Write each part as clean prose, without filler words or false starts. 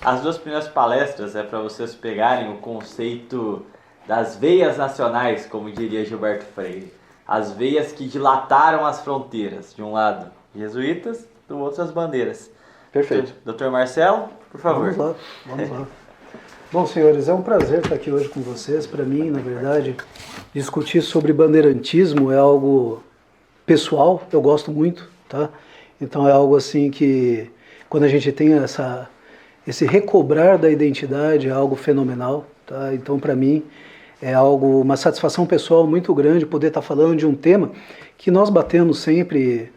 As duas primeiras palestras é para vocês pegarem o conceito das veias nacionais, como diria Gilberto Freire. As veias que dilataram as fronteiras. De um lado, jesuítas, do outro, as bandeiras. Perfeito. Dr. Marcelo, por favor. Vamos lá. Bom, senhores, é um prazer estar aqui hoje com vocês. Para mim, na verdade, discutir sobre bandeirantismo é algo pessoal, eu gosto muito, tá? Então é algo assim que, quando a gente tem esse recobrar da identidade, é algo fenomenal, tá? Então, para mim, é algo, uma satisfação pessoal muito grande poder estar falando de um tema que nós batemos sempre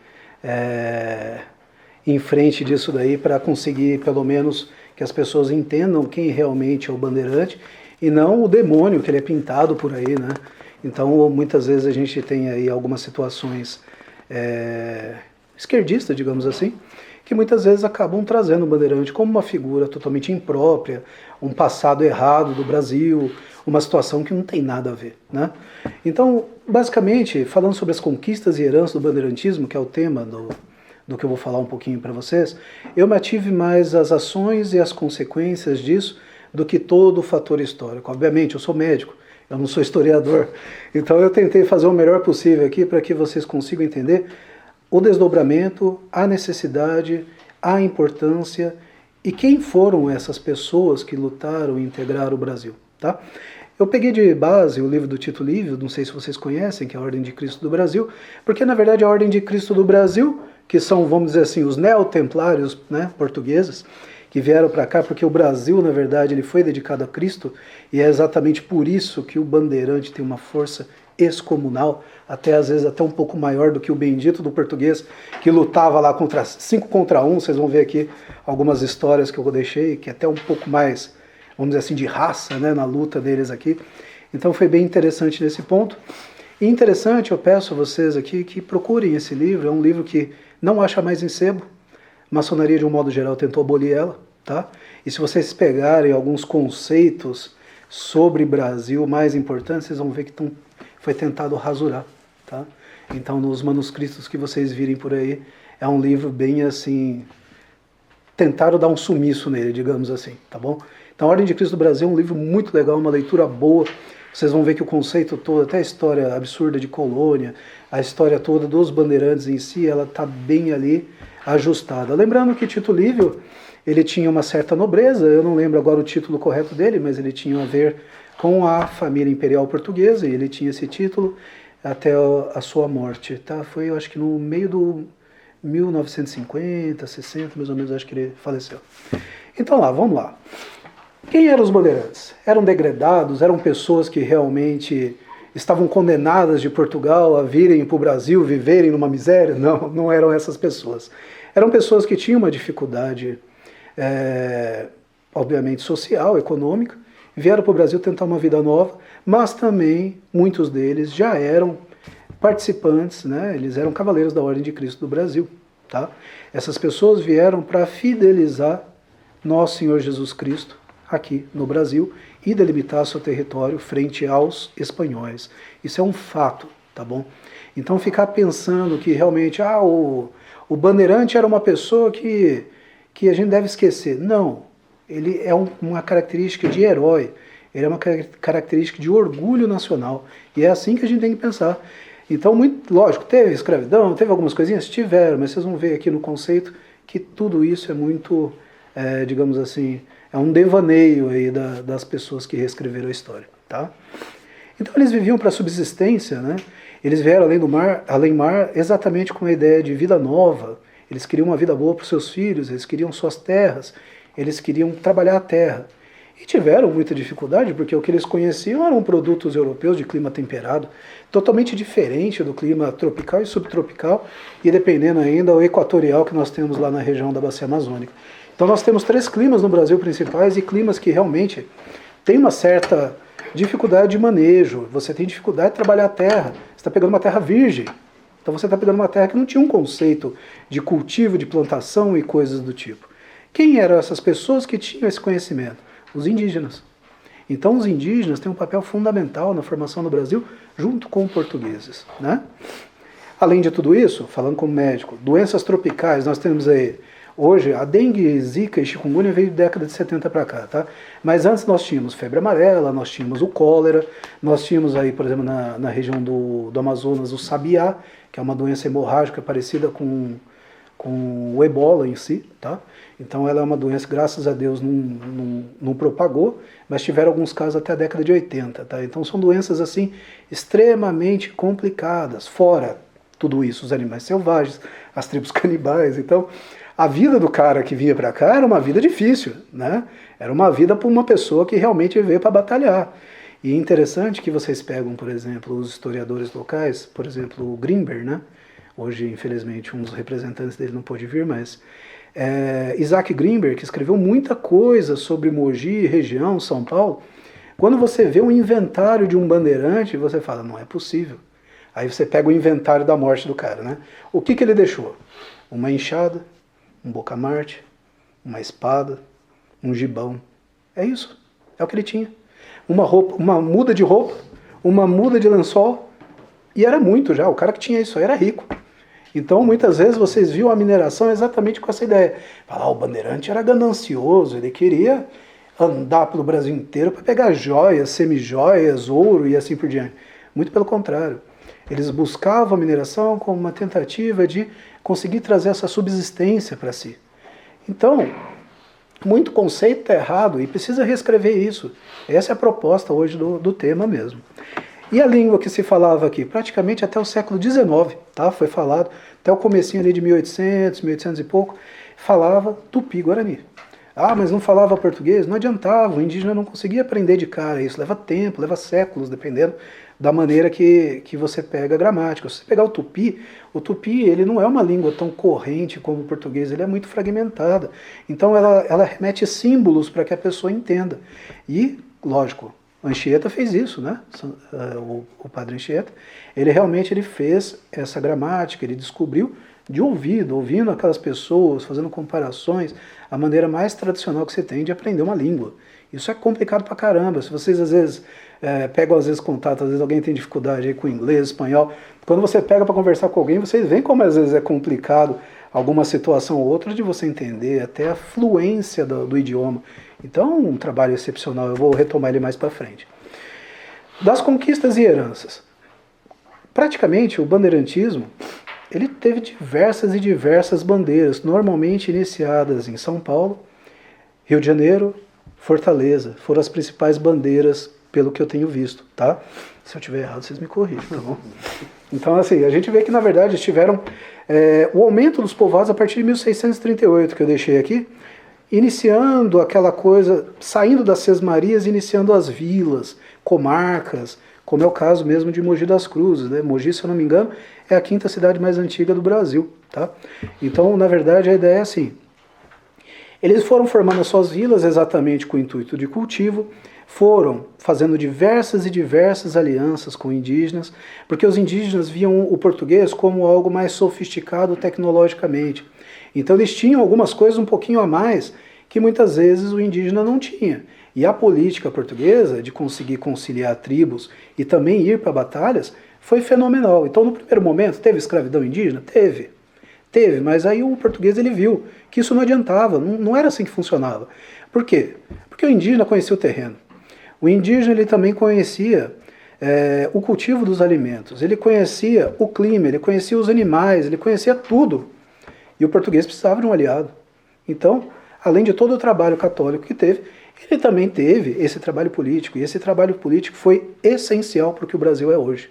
em frente disso daí para conseguir, pelo menos, que as pessoas entendam quem realmente é o bandeirante e não o demônio que ele é pintado por aí, né? Então, muitas vezes a gente tem aí algumas situações esquerdistas, digamos assim, que muitas vezes acabam trazendo o bandeirante como uma figura totalmente imprópria, um passado errado do Brasil, uma situação que não tem nada a ver, né? Então, basicamente, falando sobre as conquistas e heranças do bandeirantismo, que é o tema do que eu vou falar um pouquinho para vocês, eu me ative mais às ações e às consequências disso do que todo o fator histórico. Obviamente, eu sou médico, eu não sou historiador, então eu tentei fazer o melhor possível aqui para que vocês consigam entender o desdobramento, a necessidade, a importância e quem foram essas pessoas que lutaram e integraram o Brasil, tá? Eu peguei de base o livro do Tito Livio, não sei se vocês conhecem, que é a Ordem de Cristo do Brasil, porque na verdade a Ordem de Cristo do Brasil, que são, vamos dizer assim, os neotemplários, né, portugueses, que vieram para cá, porque o Brasil, na verdade, ele foi dedicado a Cristo, e é exatamente por isso que o bandeirante tem uma força excomunal, até às vezes até um pouco maior do que o bendito do português, que lutava lá 5 contra 1, vocês vão ver aqui algumas histórias que eu deixei, que é até um pouco mais, vamos dizer assim, de raça, né, na luta deles aqui. Então foi bem interessante nesse ponto. E interessante, eu peço a vocês aqui que procurem esse livro, é um livro que não acha mais em sebo, maçonaria de um modo geral tentou abolir ela, tá? E se vocês pegarem alguns conceitos sobre Brasil mais importantes, vocês vão ver que foi tentado rasurar, tá? Então, nos manuscritos que vocês virem por aí, é um livro bem assim, tentaram dar um sumiço nele, digamos assim, tá bom? Então, a Ordem de Cristo do Brasil é um livro muito legal, uma leitura boa. Vocês vão ver que o conceito todo, até a história absurda de colônia, a história toda dos bandeirantes em si, ela está bem ali ajustada. Lembrando que Tito Livio, ele tinha uma certa nobreza, eu não lembro agora o título correto dele, mas ele tinha a ver com a família imperial portuguesa, e ele tinha esse título até a sua morte, tá? Foi, eu acho que no meio do 1950, 60, mais ou menos, acho que ele faleceu. Então vamos lá. Quem eram os bandeirantes? Eram degredados? Eram pessoas que realmente estavam condenadas de Portugal a virem para o Brasil, viverem numa miséria? Não, não eram essas pessoas. Eram pessoas que tinham uma dificuldade, obviamente, social, econômica, vieram para o Brasil tentar uma vida nova, mas também muitos deles já eram participantes, né? Eles eram cavaleiros da Ordem de Cristo do Brasil, tá? Essas pessoas vieram para fidelizar nosso Senhor Jesus Cristo aqui no Brasil e delimitar seu território frente aos espanhóis. Isso é um fato, tá bom? Então ficar pensando que realmente o bandeirante era uma pessoa que a gente deve esquecer. Não, ele é uma característica de herói, ele é uma característica de orgulho nacional, e é assim que a gente tem que pensar. Então, lógico, teve escravidão, teve algumas coisinhas? Tiveram, mas vocês vão ver aqui no conceito que tudo isso é muito, digamos assim, é um devaneio aí das pessoas que reescreveram a história, tá? Então eles viviam para subsistência, né? Eles vieram além mar, exatamente com a ideia de vida nova. Eles queriam uma vida boa para os seus filhos, eles queriam suas terras, eles queriam trabalhar a terra. E tiveram muita dificuldade, porque o que eles conheciam eram produtos europeus de clima temperado, totalmente diferente do clima tropical e subtropical, e dependendo ainda o equatorial que nós temos lá na região da Bacia Amazônica. Então nós temos 3 climas no Brasil principais, e climas que realmente têm uma certa dificuldade de manejo. Você tem dificuldade de trabalhar a terra, você está pegando uma terra virgem. Então você está pegando uma terra que não tinha um conceito de cultivo, de plantação e coisas do tipo. Quem eram essas pessoas que tinham esse conhecimento? Os indígenas. Então os indígenas têm um papel fundamental na formação do Brasil, junto com os portugueses, né? Além de tudo isso, falando como médico, doenças tropicais, nós temos aí Hoje, a dengue, zika e chikungunya veio da década de 70 para cá, tá? Mas antes nós tínhamos febre amarela, nós tínhamos o cólera, nós tínhamos aí, por exemplo, na região do Amazonas, o sabiá, que é uma doença hemorrágica parecida com o ebola em si, tá? Então ela é uma doença, graças a Deus, não propagou, mas tiveram alguns casos até a década de 80, tá? Então são doenças, assim, extremamente complicadas, fora tudo isso, os animais selvagens, as tribos canibais. Então, a vida do cara que vinha para cá era uma vida difícil, né? Era uma vida para uma pessoa que realmente veio para batalhar. E é interessante que vocês pegam, por exemplo, os historiadores locais, por exemplo, o Grimber, né? Hoje, infelizmente, um dos representantes dele não pôde vir, mas Isaac Grimber, que escreveu muita coisa sobre Mogi, região, São Paulo. Quando você vê um inventário de um bandeirante, você fala, não é possível. Aí você pega o inventário da morte do cara, né? O que ele deixou? Uma enxada, um bocamarte, uma espada, um gibão. É isso. É o que ele tinha. Uma roupa, uma muda de roupa, uma muda de lençol, e era muito já. O cara que tinha isso aí era rico. Então, muitas vezes, vocês viam a mineração exatamente com essa ideia. O bandeirante era ganancioso, ele queria andar pelo Brasil inteiro para pegar joias, semijoias, ouro e assim por diante. Muito pelo contrário. Eles buscavam a mineração como uma tentativa de conseguir trazer essa subsistência para si. Então, muito conceito está errado e precisa reescrever isso. Essa é a proposta hoje do tema mesmo. E a língua que se falava aqui? Praticamente até o século XIX, tá? Foi falado, até o comecinho ali de 1800, 1800 e pouco, falava tupi-guarani. Ah, mas não falava português? Não adiantava, o indígena não conseguia aprender de cara isso. Leva tempo, leva séculos, dependendo da maneira que você pega a gramática. Se você pegar o tupi ele não é uma língua tão corrente como o português, ele é muito fragmentada. Então ela remete símbolos para que a pessoa entenda. E, lógico, Anchieta fez isso, né? O padre Anchieta, ele fez essa gramática, ele descobriu de ouvindo aquelas pessoas, fazendo comparações, a maneira mais tradicional que você tem de aprender uma língua. Isso é complicado pra caramba. Se vocês às vezes pegam contato, às vezes alguém tem dificuldade aí com inglês, espanhol, quando você pega para conversar com alguém, vocês veem como às vezes é complicado alguma situação ou outra de você entender, até a fluência do idioma. Então, um trabalho excepcional, eu vou retomar ele mais para frente. Das conquistas e heranças. Praticamente, o bandeirantismo, ele teve diversas e diversas bandeiras, normalmente iniciadas em São Paulo, Rio de Janeiro, Fortaleza. Foram as principais bandeiras, pelo que eu tenho visto, tá? Se eu estiver errado, vocês me corrigem, tá bom? Então, assim, a gente vê que, na verdade, tiveram o aumento dos povoados a partir de 1638, que eu deixei aqui, iniciando aquela coisa, saindo das sesmarias, iniciando as vilas, comarcas, como é o caso mesmo de Mogi das Cruzes, né? Mogi, se eu não me engano, é a quinta cidade mais antiga do Brasil, tá? Então, na verdade, a ideia é assim, eles foram formando as suas vilas exatamente com o intuito de cultivo, foram fazendo diversas e diversas alianças com indígenas, porque os indígenas viam o português como algo mais sofisticado tecnologicamente. Então eles tinham algumas coisas um pouquinho a mais que muitas vezes o indígena não tinha. E a política portuguesa de conseguir conciliar tribos e também ir para batalhas foi fenomenal. Então no primeiro momento teve escravidão indígena? Teve, mas aí o português ele viu que isso não adiantava, não era assim que funcionava. Por quê? Porque o indígena conhecia o terreno. O indígena ele também conhecia o cultivo dos alimentos, ele conhecia o clima, ele conhecia os animais, ele conhecia tudo. E o português precisava de um aliado. Então, além de todo o trabalho católico que teve, ele também teve esse trabalho político. E esse trabalho político foi essencial para o que o Brasil é hoje.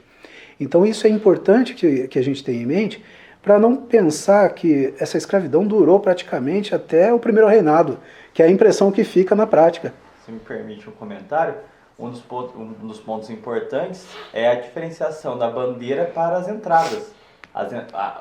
Então isso é importante que a gente tenha em mente, para não pensar que essa escravidão durou praticamente até o primeiro reinado, que é a impressão que fica na prática. Se me permite um comentário, um dos pontos importantes é a diferenciação da bandeira para as entradas.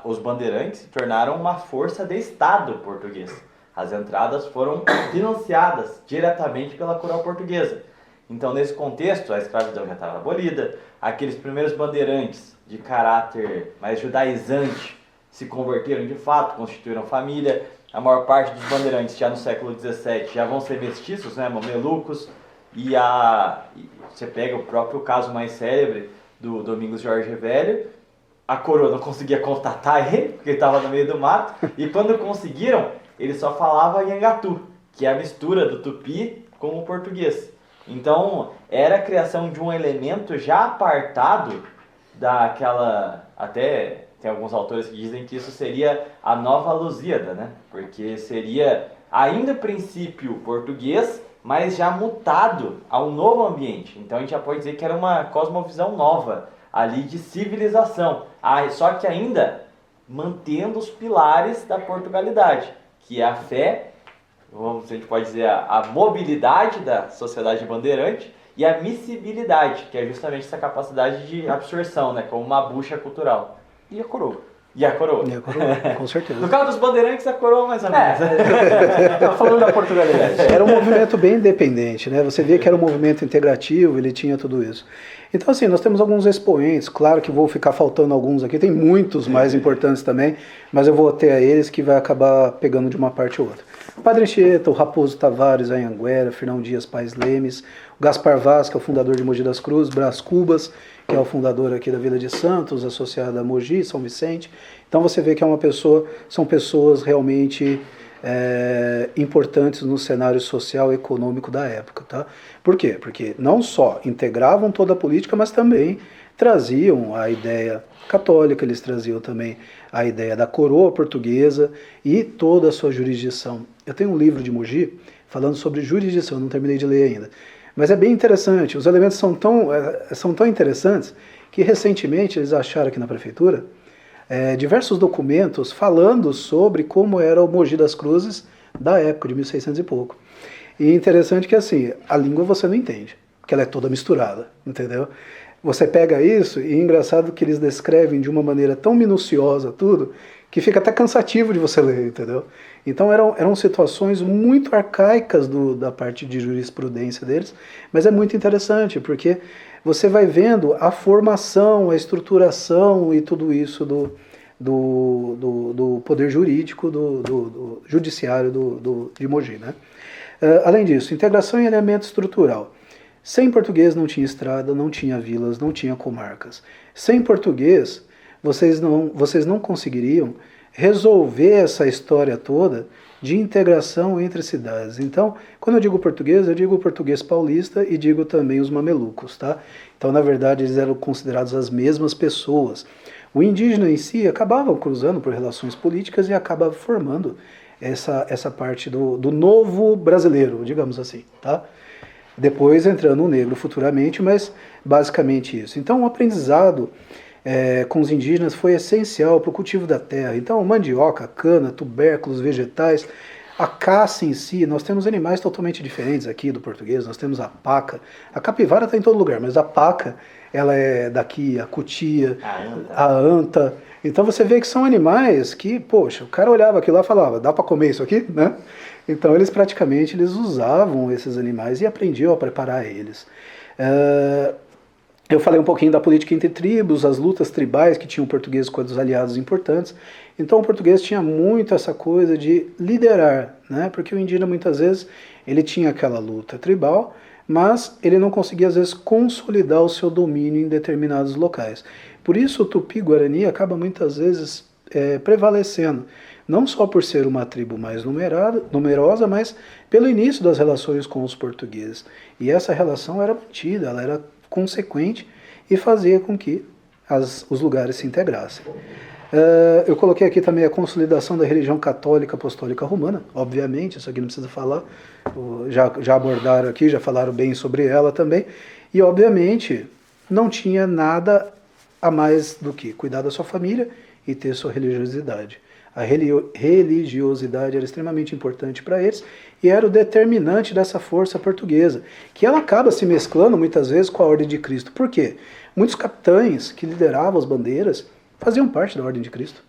Os bandeirantes se tornaram uma força de Estado português. As entradas foram financiadas diretamente pela coroa portuguesa. Então, nesse contexto, a escravidão já estava abolida. Aqueles primeiros bandeirantes de caráter mais judaizante se converteram de fato, constituíram família. A maior parte dos bandeirantes já no século XVII já vão ser mestiços, né, mamelucos. E você pega o próprio caso mais célebre do Domingos Jorge Velho. A coroa não conseguia contatar ele, porque ele estava no meio do mato. E quando conseguiram, ele só falava Nhangatu, que é a mistura do tupi com o português. Então, era a criação de um elemento já apartado daquela... Até tem alguns autores que dizem que isso seria a nova Lusíada, né? Porque seria ainda princípio português, mas já mutado a um novo ambiente. Então, a gente já pode dizer que era uma cosmovisão nova ali de civilização. Só que ainda mantendo os pilares da Portugalidade, que é a fé, a gente pode dizer a mobilidade da sociedade bandeirante e a miscibilidade, que é justamente essa capacidade de absorção, né, como uma bucha cultural. E a coroa. E a coroa. E a coroa, com certeza. No caso dos bandeirantes, a coroa mais ou menos. Falando da Portugalidade. Era um movimento bem independente, né? Você via que era um movimento integrativo, ele tinha tudo isso. Então, assim, nós temos alguns expoentes, claro que vou ficar faltando alguns aqui, tem muitos mais importantes também, mas eu vou ter a eles que vai acabar pegando de uma parte ou outra. Padre Anchieta, o Raposo Tavares, Anhanguera, Fernão Dias Paes Lemes, o Gaspar Vaz, que é o fundador de Mogi das Cruzes, Brás Cubas, que é o fundador aqui da Vila de Santos, associada a Mogi, São Vicente. Então você vê que são pessoas realmente importantes no cenário social e econômico da época. Tá? Por quê? Porque não só integravam toda a política, mas também traziam a ideia católica, eles traziam também a ideia da coroa portuguesa e toda a sua jurisdição. Eu tenho um livro de Mogi falando sobre jurisdição, não terminei de ler ainda. Mas é bem interessante, os elementos são tão interessantes que recentemente eles acharam aqui na prefeitura diversos documentos falando sobre como era o Mogi das Cruzes da época, de 1600 e pouco. E interessante que assim, a língua você não entende, porque ela é toda misturada, entendeu? Você pega isso e é engraçado que eles descrevem de uma maneira tão minuciosa tudo, que fica até cansativo de você ler, entendeu? Então eram situações muito arcaicas da parte de jurisprudência deles, mas é muito interessante, porque você vai vendo a formação, a estruturação e tudo isso do poder jurídico, do judiciário de Mogi, né? Além disso, integração e alinhamento estrutural. Sem português não tinha estrada, não tinha vilas, não tinha comarcas. Sem português, vocês não conseguiriam resolver essa história toda de integração entre cidades. Então, quando eu digo português paulista e digo também os mamelucos, tá? Então, na verdade, eles eram considerados as mesmas pessoas. O indígena em si acabava cruzando por relações políticas e acaba formando essa parte do novo brasileiro, digamos assim, tá? Depois entrando o negro futuramente, mas basicamente isso. Então, o aprendizado com os indígenas foi essencial para o cultivo da terra. Então, mandioca, cana, tubérculos, vegetais, a caça em si, nós temos animais totalmente diferentes aqui do português, nós temos a paca, a capivara está em todo lugar, mas a paca, ela é daqui, a cutia, a anta. Então você vê que são animais que, poxa, o cara olhava aquilo lá e falava, dá para comer isso aqui, né? Então eles usavam esses animais e aprendiam a preparar eles. Eu falei um pouquinho da política entre tribos, as lutas tribais que tinham o português com os aliados importantes. Então o português tinha muito essa coisa de liderar, né? Porque o indígena muitas vezes ele tinha aquela luta tribal, mas ele não conseguia às vezes consolidar o seu domínio em determinados locais. Por isso o Tupi-Guarani acaba muitas vezes prevalecendo, não só por ser uma tribo mais numerosa, mas pelo início das relações com os portugueses. E essa relação era mantida, ela era consequente e fazia com que os lugares se integrassem. Eu coloquei aqui também a consolidação da religião católica apostólica romana, obviamente, isso aqui não precisa falar, já abordaram aqui, já falaram bem sobre ela também, e obviamente não tinha nada a mais do que cuidar da sua família e ter sua religiosidade. A religiosidade era extremamente importante para eles e era o determinante dessa força portuguesa, que ela acaba se mesclando muitas vezes com a Ordem de Cristo. Por quê? Muitos capitães que lideravam as bandeiras faziam parte da Ordem de Cristo.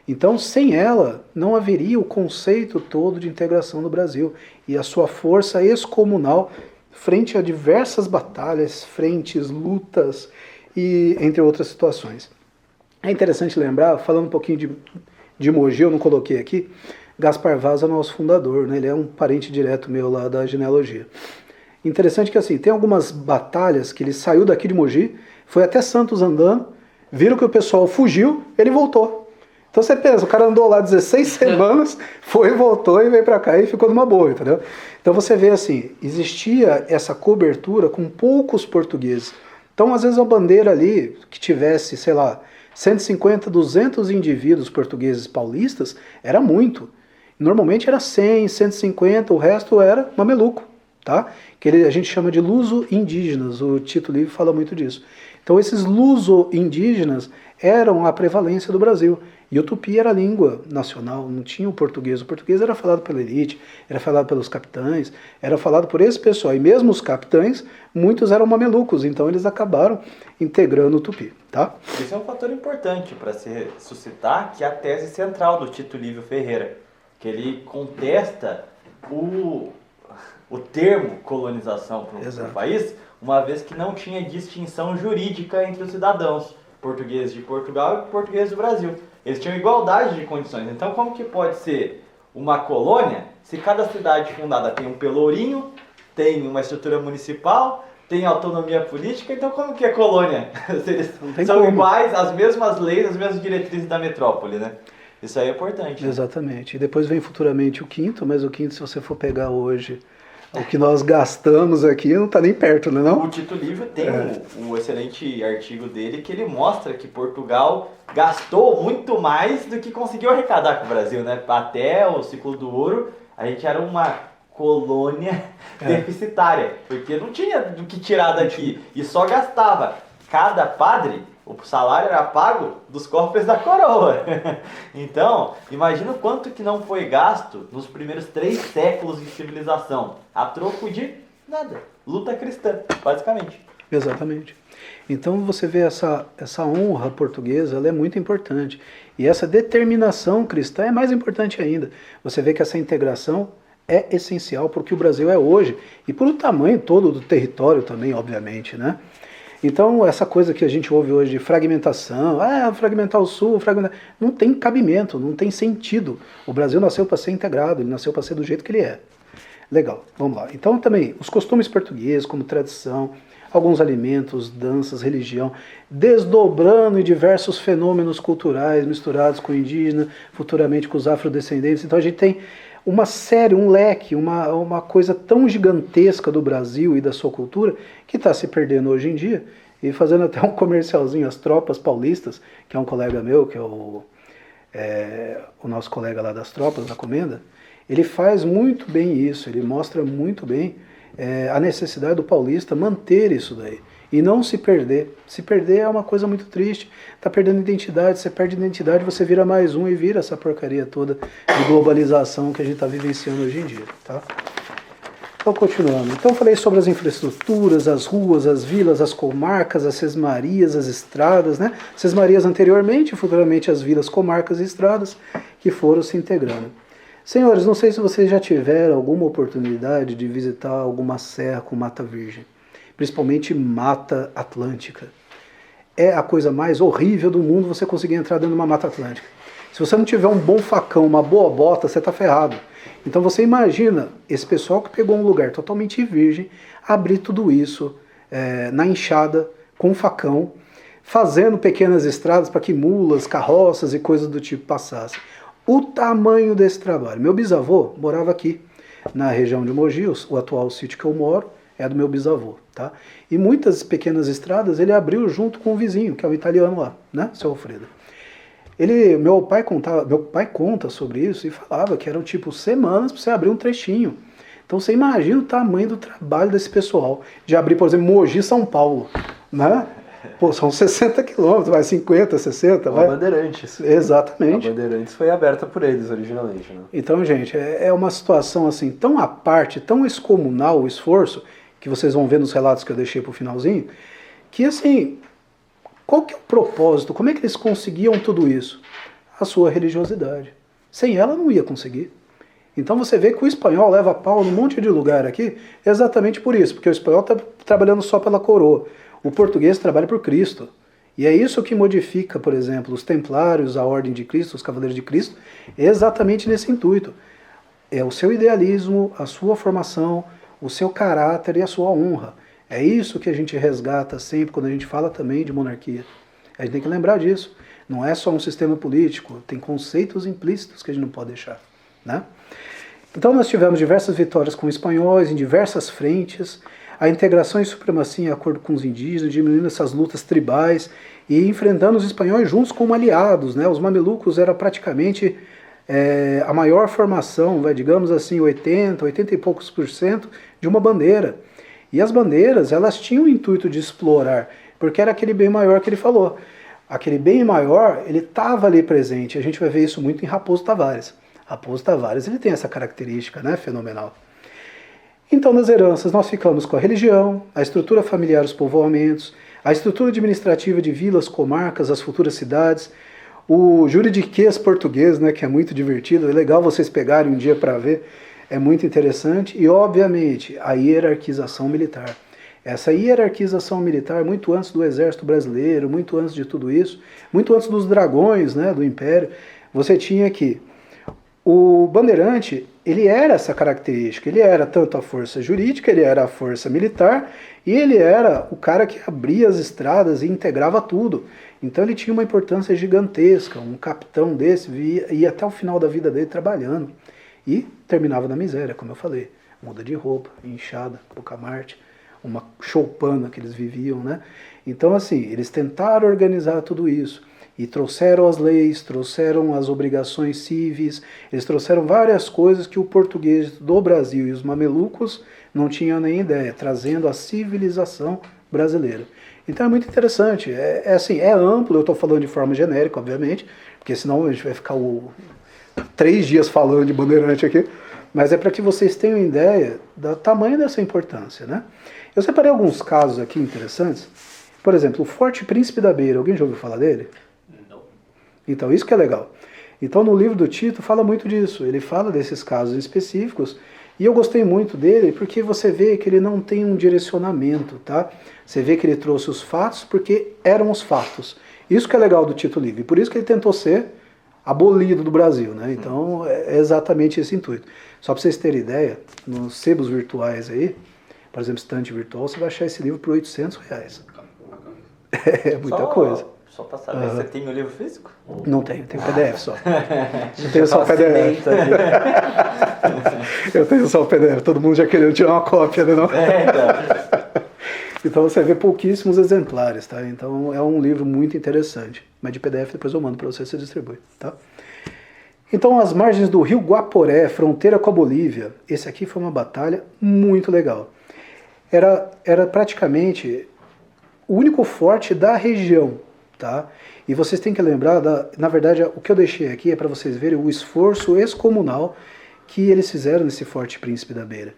Então, sem ela, não haveria o conceito todo de integração do Brasil e a sua força excomunal frente a diversas batalhas, frentes, lutas e entre outras situações. É interessante lembrar, falando um pouquinho de Mogi, eu não coloquei aqui, Gaspar Vaz é o nosso fundador, né? Ele é um parente direto meu lá da genealogia. Interessante que assim, tem algumas batalhas que ele saiu daqui de Mogi, foi até Santos andando, viram que o pessoal fugiu, ele voltou. Então você pensa, o cara andou lá 16 semanas, foi, voltou e veio para cá e ficou numa boa, entendeu? Então você vê assim, existia essa cobertura com poucos portugueses. Então às vezes a bandeira ali, que tivesse, sei lá, 150, 200 indivíduos portugueses paulistas, era muito. Normalmente era 100, 150, o resto era mameluco, tá? Que a gente chama de luso-indígenas, o Tito Livre fala muito disso. Então esses luso-indígenas eram a prevalência do Brasil. E o tupi era a língua nacional, não tinha o português. O português era falado pela elite, era falado pelos capitães, era falado por esse pessoal. E mesmo os capitães, muitos eram mamelucos, então eles acabaram integrando o tupi, tá? Isso é um fator importante para se suscitar, que é a tese central do Tito Livio Ferreira, que ele contesta o termo colonização para o país, uma vez que não tinha distinção jurídica entre os cidadãos, portugueses de Portugal e portugueses do Brasil. Eles tinham igualdade de condições. Então, como que pode ser uma colônia se cada cidade fundada tem um pelourinho, tem uma estrutura municipal, tem autonomia política? Então, como que é colônia? Se eles são iguais, as mesmas leis, as mesmas diretrizes da metrópole, né? Isso aí é importante. Exatamente. E depois vem futuramente o quinto, mas o quinto, se você for pegar hoje, o que nós gastamos aqui não está nem perto, né, não? O Tito Livio tem um excelente artigo dele que ele mostra que Portugal gastou muito mais do que conseguiu arrecadar com o Brasil, né? Até o ciclo do ouro, a gente era uma colônia deficitária, porque não tinha do que tirar daqui e só gastava. Cada padre, o salário era pago dos cofres da coroa. Então, imagina o quanto que não foi gasto nos primeiros 3 séculos de civilização, a troco de nada. Luta cristã, basicamente. Exatamente. Então você vê essa honra portuguesa, ela é muito importante. E essa determinação cristã é mais importante ainda. Você vê que essa integração é essencial para o que o Brasil é hoje e por o tamanho todo do território também, obviamente, né? Então, essa coisa que a gente ouve hoje de fragmentação, fragmentar o Sul, não tem cabimento, não tem sentido. O Brasil nasceu para ser integrado, ele nasceu para ser do jeito que ele é. Legal, vamos lá. Então, também, os costumes portugueses, como tradição, alguns alimentos, danças, religião, desdobrando em diversos fenômenos culturais misturados com o indígena, futuramente com os afrodescendentes. Então, a gente tem uma série, um leque, uma coisa tão gigantesca do Brasil e da sua cultura que está se perdendo hoje em dia. E fazendo até um comercialzinho, as tropas paulistas, que é um colega meu, que é o nosso colega lá das tropas, da Comenda, ele faz muito bem isso, ele mostra muito bem a necessidade do paulista manter isso daí. E não se perder. Se perder é uma coisa muito triste. Está perdendo identidade, você perde identidade, você vira mais um e vira essa porcaria toda de globalização que a gente está vivenciando hoje em dia. Tá? Então, continuando. Então, eu falei sobre as infraestruturas, as ruas, as vilas, as comarcas, as sesmarias, as estradas, né? Sesmarias anteriormente, futuramente as vilas, comarcas e estradas que foram se integrando. Senhores, não sei se vocês já tiveram alguma oportunidade de visitar alguma serra com mata virgem. Principalmente Mata Atlântica. É a coisa mais horrível do mundo você conseguir entrar dentro de uma Mata Atlântica. Se você não tiver um bom facão, uma boa bota, você está ferrado. Então você imagina esse pessoal que pegou um lugar totalmente virgem, abrir tudo isso na enxada, com um facão, fazendo pequenas estradas para que mulas, carroças e coisas do tipo passassem. O tamanho desse trabalho. Meu bisavô morava aqui, na região de Mogi, o atual sítio que eu moro, é do meu bisavô, tá? E muitas pequenas estradas ele abriu junto com o vizinho, que é o italiano lá, né, seu Alfredo. Meu pai conta sobre isso e falava que eram tipo semanas para você abrir um trechinho. Então você imagina o tamanho do trabalho desse pessoal de abrir, por exemplo, Mogi, São Paulo, né? Pô, são 60 quilômetros, vai 50, 60, vai. Bandeirantes. Exatamente. A Bandeirantes foi aberta por eles originalmente, né? Então, gente, é uma situação assim tão à parte, tão excomunal o esforço, que vocês vão ver nos relatos que eu deixei para o finalzinho, que assim, qual que é o propósito? Como é que eles conseguiam tudo isso? A sua religiosidade. Sem ela não ia conseguir. Então você vê que o espanhol leva pau num monte de lugar aqui, exatamente por isso, porque o espanhol está trabalhando só pela coroa. O português trabalha por Cristo. E é isso que modifica, por exemplo, os templários, a Ordem de Cristo, os Cavaleiros de Cristo, exatamente nesse intuito. É o seu idealismo, a sua formação, o seu caráter e a sua honra. É isso que a gente resgata sempre quando a gente fala também de monarquia. A gente tem que lembrar disso. Não é só um sistema político, tem conceitos implícitos que a gente não pode deixar, né? Então nós tivemos diversas vitórias com os espanhóis em diversas frentes, a integração e supremacia em acordo com os indígenas, diminuindo essas lutas tribais e enfrentando os espanhóis juntos como aliados, né? Os mamelucos era praticamente a maior formação, digamos assim, 80 e poucos % de uma bandeira. E as bandeiras, elas tinham o intuito de explorar, porque era aquele bem maior que ele falou. Aquele bem maior, ele estava ali presente. A gente vai ver isso muito em Raposo Tavares. Raposo Tavares, ele tem essa característica, né, fenomenal. Então, nas heranças, nós ficamos com a religião, a estrutura familiar, os povoamentos, a estrutura administrativa de vilas, comarcas, as futuras cidades, o juridiquês português, né, que é muito divertido, é legal vocês pegarem um dia para ver, é muito interessante, e obviamente a hierarquização militar. Essa hierarquização militar, muito antes do exército brasileiro, muito antes de tudo isso, muito antes dos dragões, né, do Império, você tinha que o bandeirante, ele era essa característica, ele era tanto a força jurídica, ele era a força militar, e ele era o cara que abria as estradas e integrava tudo. Então ele tinha uma importância gigantesca, um capitão desse ia até o final da vida dele trabalhando, e terminava na miséria, como eu falei, muda de roupa, inchada, pouca Marte, uma choupana que eles viviam, né? Então assim, eles tentaram organizar tudo isso, e trouxeram as leis, trouxeram as obrigações civis, eles trouxeram várias coisas que o português do Brasil e os mamelucos não tinham nem ideia, trazendo a civilização brasileira. Então é muito interessante, assim, é amplo, eu estou falando de forma genérica, obviamente, porque senão a gente vai ficar 3 dias falando de bandeirante aqui, mas é para que vocês tenham ideia do tamanho dessa importância, né? Eu separei alguns casos aqui interessantes, por exemplo, o Forte Príncipe da Beira, alguém já ouviu falar dele? Então, isso que é legal. Então, no livro do Tito, fala muito disso. Ele fala desses casos específicos. E eu gostei muito dele porque você vê que ele não tem um direcionamento, tá? Você vê que ele trouxe os fatos porque eram os fatos. Isso que é legal do Tito Livre. Por isso que ele tentou ser abolido do Brasil, né? Então, é exatamente esse intuito. Só para vocês terem ideia, nos sebos virtuais aí, por exemplo, estante virtual, você vai achar esse livro por R$800. É muita coisa. Só para saber, você tem o livro físico? Não tenho, tenho PDF só. Eu tenho só o PDF. Eu tenho só o PDF, todo mundo já querendo tirar uma cópia, né? Não? Então você vê pouquíssimos exemplares, tá? Então é um livro muito interessante. Mas de PDF depois eu mando para você distribui, tá? Então as margens do rio Guaporé, fronteira com a Bolívia, esse aqui foi uma batalha muito legal. Era praticamente o único forte da região, tá? E vocês têm que lembrar, na verdade, o que eu deixei aqui é para vocês verem o esforço excomunal que eles fizeram nesse Forte Príncipe da Beira.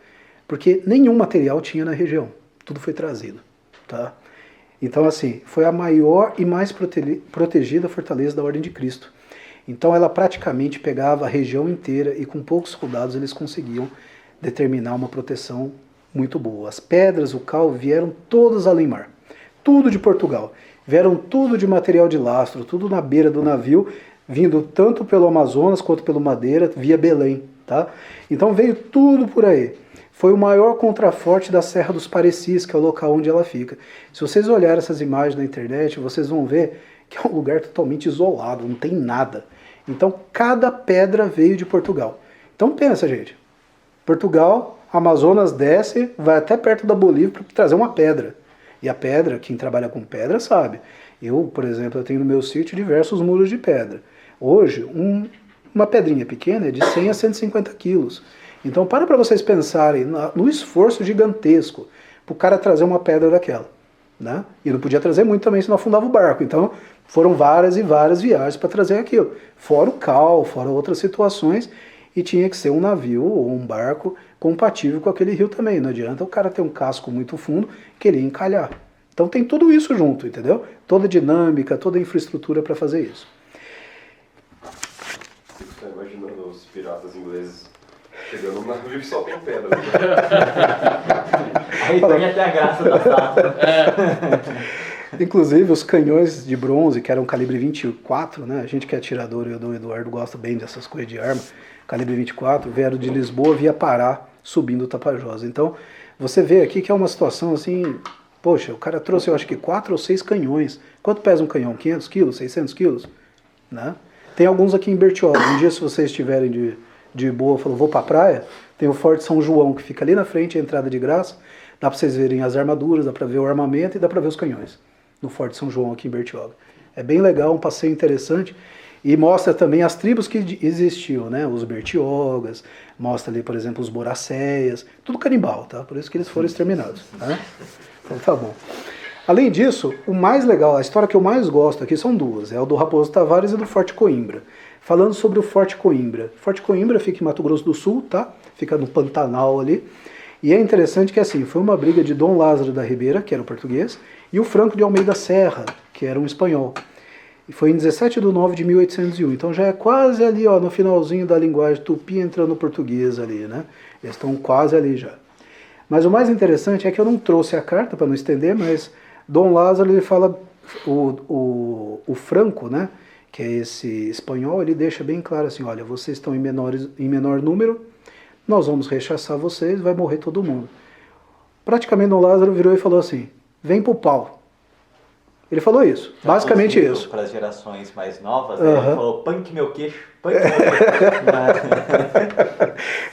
Porque nenhum material tinha na região, tudo foi trazido, tá? Então, assim, foi a maior e mais protegida fortaleza da Ordem de Cristo. Então, ela praticamente pegava a região inteira e com poucos soldados eles conseguiam determinar uma proteção muito boa. As pedras, o cal, vieram todas além mar, tudo de Portugal. Vieram tudo de material de lastro, tudo na beira do navio, vindo tanto pelo Amazonas quanto pelo Madeira, via Belém, tá? Então veio tudo por aí. Foi o maior contraforte da Serra dos Parecis, que é o local onde ela fica. Se vocês olharem essas imagens na internet, vocês vão ver que é um lugar totalmente isolado, não tem nada. Então cada pedra veio de Portugal. Então pensa, gente, Portugal, Amazonas desce, vai até perto da Bolívia para trazer uma pedra. E a pedra, quem trabalha com pedra sabe. Eu, por exemplo, eu tenho no meu sítio diversos muros de pedra. Hoje, uma pedrinha pequena é de 100 a 150 quilos. Então, para vocês pensarem no esforço gigantesco para o cara trazer uma pedra daquela, né? E não podia trazer muito também, senão afundava o barco. Então, foram várias e várias viagens para trazer aquilo. Fora o cal, fora outras situações. E tinha que ser um navio ou um barco compatível com aquele rio também. Não adianta o cara ter um casco muito fundo que ele ia encalhar. Então tem tudo isso junto, entendeu? Toda a dinâmica, toda a infraestrutura para fazer isso. Fico só imaginando os piratas ingleses chegando no navio só com pedra. Aí tem até a graça da sala. Inclusive os canhões de bronze, que eram calibre 24, né? A gente que é atirador, eu do Eduardo gosta bem dessas coisas de arma, calibre 24, vieram de Lisboa via Pará, subindo o Tapajós. Então, você vê aqui que é uma situação assim Poxa, o cara trouxe, eu acho que 4 ou 6 canhões. Quanto pesa um canhão? 500 quilos? 600 quilos? Né? Tem alguns aqui em Bertioga. Um dia, se vocês estiverem de boa, falou, vou pra praia, tem o Forte São João, que fica ali na frente, a entrada de graça. Dá pra vocês verem as armaduras, dá pra ver o armamento e dá pra ver os canhões. No Forte São João, aqui em Bertioga. É bem legal, um passeio interessante. E mostra também as tribos que existiam, né? Os Bertiogas, mostra ali, por exemplo, os Boracéias, tudo canibal, tá? Por isso que eles foram exterminados, tá? Então tá bom. Além disso, o mais legal, a história que eu mais gosto aqui são duas, é o do Raposo Tavares e do Forte Coimbra. Falando sobre o Forte Coimbra. Forte Coimbra fica em Mato Grosso do Sul, tá? Fica no Pantanal ali. E é interessante que assim, foi uma briga de Dom Lázaro da Ribeira, que era o português, e o Franco de Almeida Serra, que era um espanhol. E foi em 17 de 9 de 1801. Então já é quase ali, ó, no finalzinho da linguagem tupi entrando no português ali, né? Eles estão quase ali já. Mas o mais interessante é que eu não trouxe a carta para não estender, mas Dom Lázaro, ele fala, o Franco, né? Que é esse espanhol, ele deixa bem claro assim, olha, vocês estão em menor número, nós vamos rechaçar vocês, vai morrer todo mundo. Praticamente Dom Lázaro virou e falou assim, vem pro pau. Ele falou isso, basicamente isso. Para as gerações mais novas, ele falou, punk meu queixo, punk meu queixo.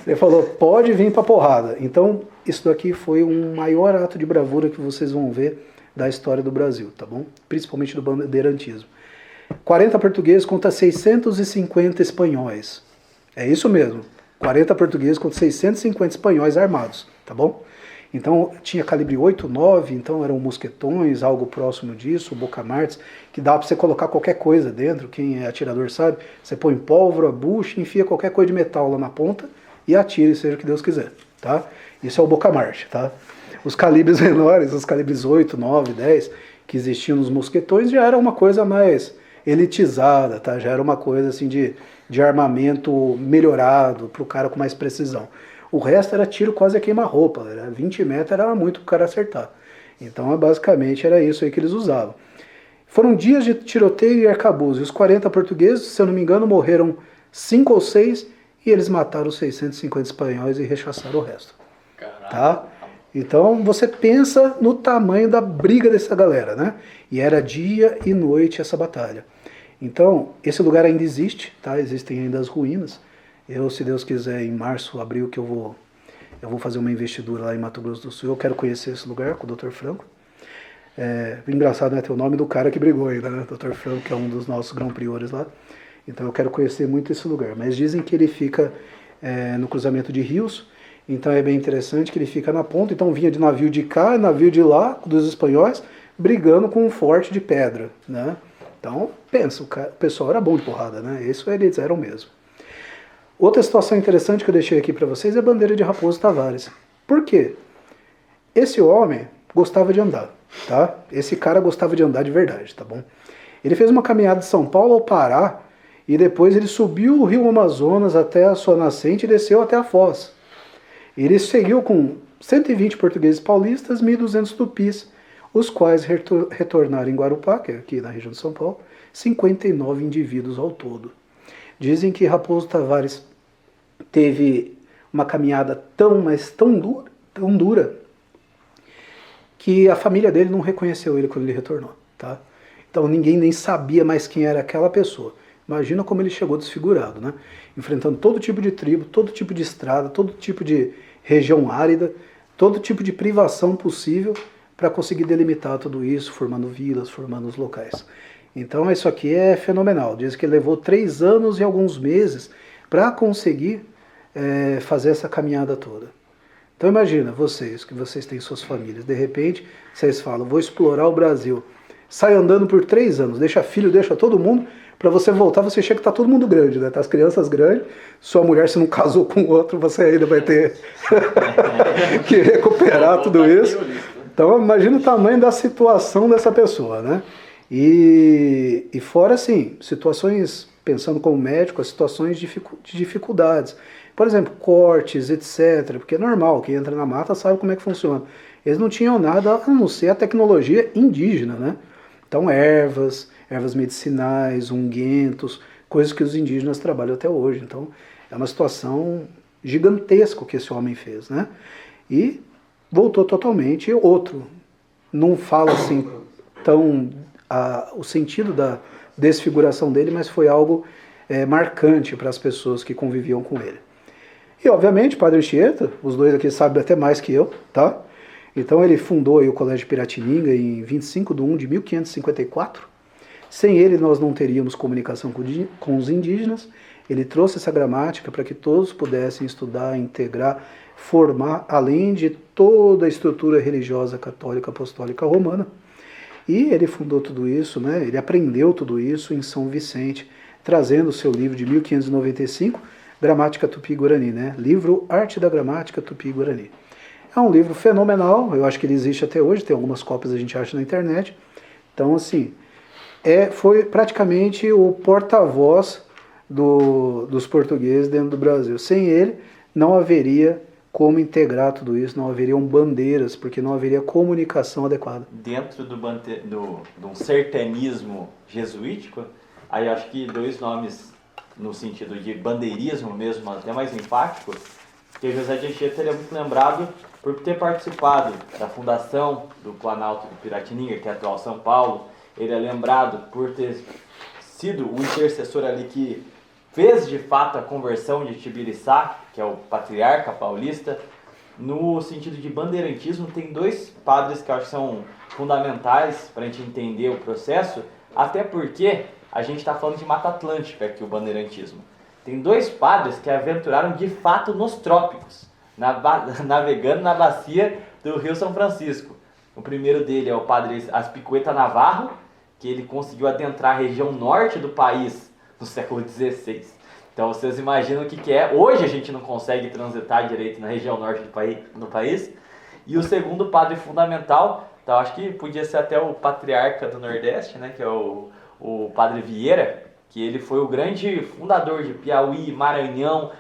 Ele falou, pode vir pra porrada. Então, isso daqui foi um maior ato de bravura que vocês vão ver da história do Brasil, tá bom? Principalmente do bandeirantismo. 40 portugueses contra 650 espanhóis. É isso mesmo. 40 portugueses contra 650 espanhóis armados, tá bom? Então tinha calibre 8, 9, então eram mosquetões, algo próximo disso, bocamartes, que dava para você colocar qualquer coisa dentro, quem é atirador sabe, você põe pólvora, bucha, enfia qualquer coisa de metal lá na ponta e atire, seja o que Deus quiser, tá? Isso é o bocamarte, tá? Os calibres menores, os calibres 8, 9, 10, que existiam nos mosquetões, já era uma coisa mais elitizada, tá? Já era uma coisa assim de armamento melhorado, para o cara com mais precisão. O resto era tiro quase a queima-roupa, era 20 metros era muito para o cara acertar. Então, basicamente, era isso aí que eles usavam. Foram dias de tiroteio e arcabouço. E os 40 portugueses, se eu não me engano, morreram 5 ou 6 e eles mataram os 650 espanhóis e rechaçaram o resto. Tá? Então, você pensa no tamanho da briga dessa galera, né? E era dia e noite essa batalha. Então, esse lugar ainda existe, tá? Existem ainda as ruínas. Eu, se Deus quiser, em março, abril, que eu vou fazer uma investidura lá em Mato Grosso do Sul. Eu quero conhecer esse lugar com o Dr. Franco. Engraçado, né? Ter o nome do cara que brigou ainda, né? Dr. Franco, que é um dos nossos grão-priores lá. Então eu quero conhecer muito esse lugar. Mas dizem que ele fica no cruzamento de rios. Então é bem interessante que ele fica na ponta. Então vinha de navio de cá, navio de lá, dos espanhóis, brigando com um forte de pedra, né? Então, pensa, o pessoal era bom de porrada, né? Isso eles eram mesmo. Outra situação interessante que eu deixei aqui para vocês é a bandeira de Raposo Tavares. Por quê? Esse homem gostava de andar, tá? Esse cara gostava de andar de verdade, tá bom? Ele fez uma caminhada de São Paulo ao Pará e depois ele subiu o rio Amazonas até a sua nascente e desceu até a Foz. Ele seguiu com 120 portugueses paulistas, 1.200 tupis, os quais retornaram em Guarupá, que é aqui na região de São Paulo, 59 indivíduos ao todo. Dizem que Raposo Tavares teve uma caminhada mas tão dura, que a família dele não reconheceu ele quando ele retornou, tá? Então ninguém nem sabia mais quem era aquela pessoa. Imagina como ele chegou desfigurado, né? Enfrentando todo tipo de tribo, todo tipo de estrada, todo tipo de região árida, todo tipo de privação possível para conseguir delimitar tudo isso, formando vilas, formando os locais. Então isso aqui é fenomenal. Diz que levou 3 anos e alguns meses para conseguir fazer essa caminhada toda. Então imagina, vocês, que vocês têm suas famílias, de repente vocês falam, vou explorar o Brasil. Sai andando por 3 anos, deixa filho, deixa todo mundo, para você voltar, você chega que tá todo mundo grande, né? Tá as crianças grandes, sua mulher se não casou com outro, você ainda vai ter que recuperar tudo isso. Então imagina o tamanho da situação dessa pessoa, né? E fora assim, situações, pensando como médico, as situações de dificuldades. Por exemplo, cortes, etc. Porque é normal, quem entra na mata sabe como é que funciona. Eles não tinham nada a não ser a tecnologia indígena, né? Então ervas medicinais, ungüentos, coisas que os indígenas trabalham até hoje. Então é uma situação gigantesca que esse homem fez, né? E voltou totalmente outro. não fala assim tão o sentido da desfiguração dele, mas foi algo marcante para as pessoas que conviviam com ele. E, obviamente, Padre Anchieta, os dois aqui sabem até mais que eu, tá? Então ele fundou aí o Colégio de Piratininga em 25 de 1 de 1554. Sem ele nós não teríamos comunicação com os indígenas. Ele trouxe essa gramática para que todos pudessem estudar, integrar, formar, além de toda a estrutura religiosa católica apostólica romana. E ele fundou tudo isso, né? Ele aprendeu tudo isso em São Vicente, trazendo o seu livro de 1595, Gramática Tupi-Guarani, né? Livro Arte da Gramática Tupi-Guarani. É um livro fenomenal, eu acho que ele existe até hoje, tem algumas cópias a gente acha na internet. Então, assim, foi praticamente o porta-voz dos portugueses dentro do Brasil. Sem ele, não haveria como integrar tudo isso, não haveriam bandeiras, porque não haveria comunicação adequada. Dentro de um sertanismo jesuítico, aí acho que dois nomes no sentido de bandeirismo mesmo, até mais enfático, que José de Anchieta ele é muito lembrado por ter participado da fundação do Planalto do Piratininga, que é atual São Paulo. Ele é lembrado por ter sido o intercessor ali que fez de fato a conversão de Tibiriçá, que é o patriarca paulista. No sentido de bandeirantismo, tem dois padres que eu acho que são fundamentais para a gente entender o processo, até porque a gente está falando de Mata Atlântica aqui, o bandeirantismo. Tem dois padres que aventuraram de fato nos trópicos, navegando na bacia do Rio São Francisco. O primeiro dele é o padre Aspicueta Navarro, que ele conseguiu adentrar a região norte do país no século XVI. Então vocês imaginam o que é. Hoje a gente não consegue transitar direito na região norte do país. E o segundo padre fundamental, então acho que podia ser até o patriarca do Nordeste, né, que é o padre Vieira, que ele foi o grande fundador de Piauí, Maranhão,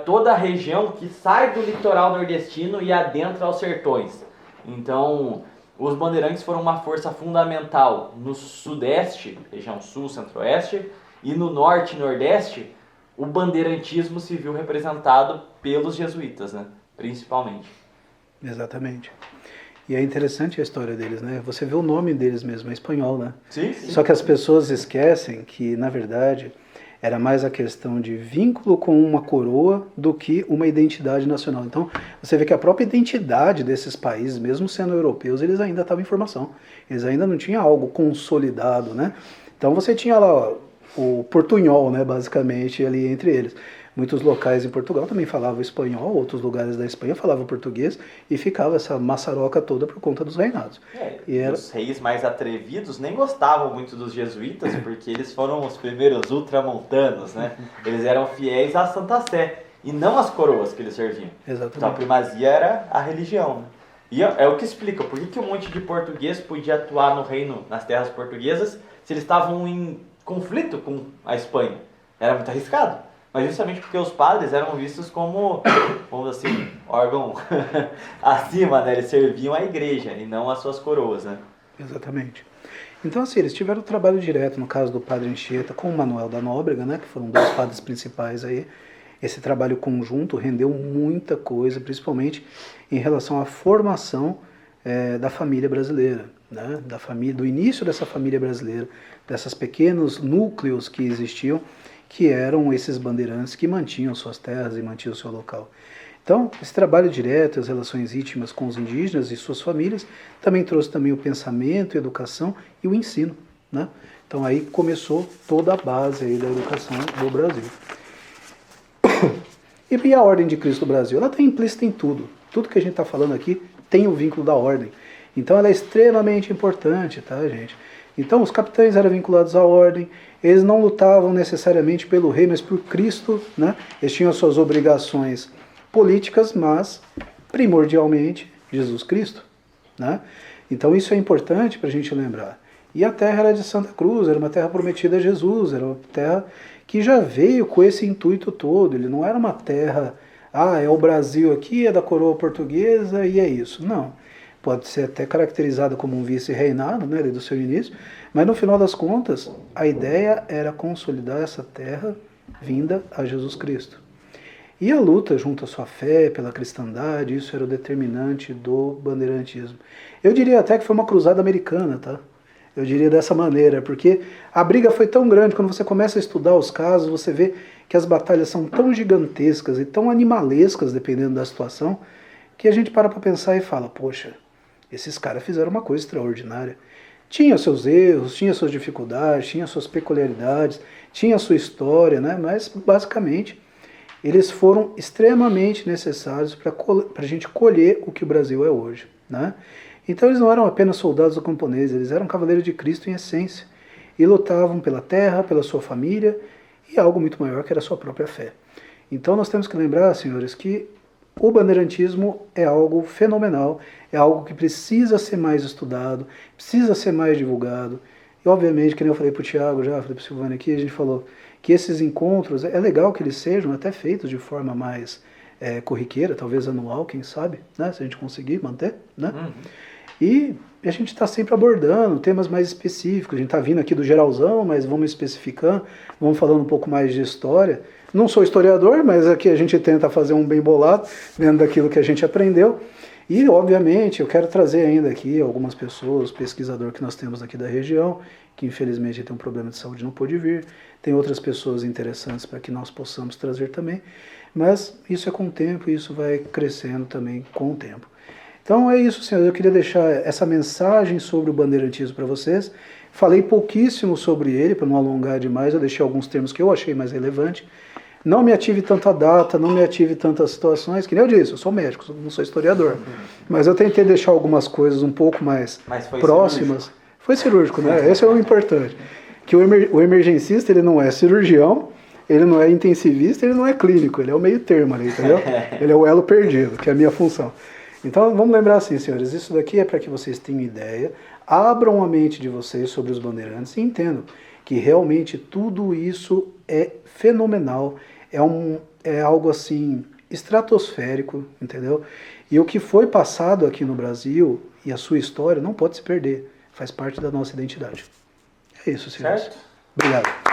toda a região que sai do litoral nordestino e adentra aos sertões. Então, os bandeirantes foram uma força fundamental no sudeste, região sul, centro-oeste, e no norte e nordeste, o bandeirantismo se viu representado pelos jesuítas, né? Principalmente. Exatamente. E é interessante a história deles, né? Você vê o nome deles mesmo, é espanhol, né? Sim, sim. Só que as pessoas esquecem que, na verdade, era mais a questão de vínculo com uma coroa do que uma identidade nacional. Então, você vê que a própria identidade desses países, mesmo sendo europeus, eles ainda estavam em formação. Eles ainda não tinham algo consolidado, né? Então, você tinha lá o portunhol, né, basicamente, ali entre eles. Muitos locais em Portugal também falavam espanhol, outros lugares da Espanha falavam português, e ficava essa maçaroca toda por conta dos reinados. Os reis mais atrevidos nem gostavam muito dos jesuítas, porque eles foram os primeiros ultramontanos, né? Eles eram fiéis à Santa Sé, e não às coroas que eles serviam. Exatamente. Então a primazia era a religião, né? E é o que explica por que um monte de português podia atuar no reino, nas terras portuguesas, se eles estavam em conflito com a Espanha. Era muito arriscado. Mas justamente porque os padres eram vistos como, vamos assim, órgão acima, né? Eles serviam à igreja e não às suas coroas, né? Exatamente. Então, assim, eles tiveram trabalho direto, no caso do padre Anchieta, com o Manuel da Nóbrega, né? Que foram dois padres principais aí. Esse trabalho conjunto rendeu muita coisa, principalmente em relação à formação da família brasileira, né? Da família, do início dessa família brasileira, desses pequenos núcleos que existiam, que eram esses bandeirantes que mantinham suas terras e mantinham seu local. Então, esse trabalho direto, as relações íntimas com os indígenas e suas famílias, também trouxe também o pensamento, a educação e o ensino, né? Então aí começou toda a base aí da educação do Brasil. E a Ordem de Cristo do Brasil? Ela está implícita em tudo. Tudo que a gente está falando aqui tem o vínculo da ordem. Então ela é extremamente importante, tá, gente? Então os capitães eram vinculados à ordem, eles não lutavam necessariamente pelo rei, mas por Cristo, né? Eles tinham suas obrigações políticas, mas primordialmente Jesus Cristo, né? Então isso é importante para a gente lembrar. E a terra era de Santa Cruz, era uma terra prometida a Jesus, era uma terra que já veio com esse intuito todo. Ele não era uma terra, é o Brasil aqui, é da coroa portuguesa e é isso. Não. Pode ser até caracterizada como um vice-reinado, né, do seu início, mas no final das contas, a ideia era consolidar essa terra vinda a Jesus Cristo. E a luta junto à sua fé, pela cristandade, isso era o determinante do bandeirantismo. Eu diria até que foi uma cruzada americana, tá? Eu diria dessa maneira, porque a briga foi tão grande, quando você começa a estudar os casos, você vê que as batalhas são tão gigantescas e tão animalescas, dependendo da situação, que a gente para pensar e fala, poxa, esses caras fizeram uma coisa extraordinária. Tinha seus erros, tinha suas dificuldades, tinha suas peculiaridades, tinha a sua história, né? Mas basicamente eles foram extremamente necessários para a gente colher o que o Brasil é hoje, né? Então eles não eram apenas soldados ou camponeses, eles eram cavaleiros de Cristo em essência e lutavam pela terra, pela sua família e algo muito maior que era a sua própria fé. Então nós temos que lembrar, senhores, que o bandeirantismo é algo fenomenal, é algo que precisa ser mais estudado, precisa ser mais divulgado. E obviamente, que nem eu falei para o Tiago já, falei para o Silvano aqui, a gente falou que esses encontros, é legal que eles sejam até feitos de forma mais corriqueira, talvez anual, quem sabe, né? Se a gente conseguir manter, né? Uhum. E a gente está sempre abordando temas mais específicos, a gente está vindo aqui do geralzão, mas vamos especificando, vamos falando um pouco mais de história. Não sou historiador, mas aqui a gente tenta fazer um bem bolado, dentro daquilo que a gente aprendeu. E, obviamente, eu quero trazer ainda aqui algumas pessoas, pesquisador que nós temos aqui da região, que infelizmente tem um problema de saúde e não pôde vir. Tem outras pessoas interessantes para que nós possamos trazer também. Mas isso é com o tempo e isso vai crescendo também com o tempo. Então é isso, senhores. Eu queria deixar essa mensagem sobre o bandeirantismo para vocês. Falei pouquíssimo sobre ele, para não alongar demais. Eu deixei alguns termos que eu achei mais relevantes. Não me ative tanta data, não me ative tantas situações, que nem eu disse, eu sou médico, não sou historiador. Mas eu tentei deixar algumas coisas um pouco mais próximas. Cirúrgico. Foi cirúrgico, né? Esse é o importante. Que o emergencista, ele não é cirurgião, ele não é intensivista, ele não é clínico, ele é o meio termo ali, entendeu? Ele é o elo perdido, que é a minha função. Então vamos lembrar assim, senhores, isso daqui é para que vocês tenham ideia, abram a mente de vocês sobre os bandeirantes e entendam que realmente tudo isso é fenomenal, é algo assim estratosférico, entendeu? E o que foi passado aqui no Brasil e a sua história não pode se perder, faz parte da nossa identidade. É isso, senhores. Certo? Obrigado.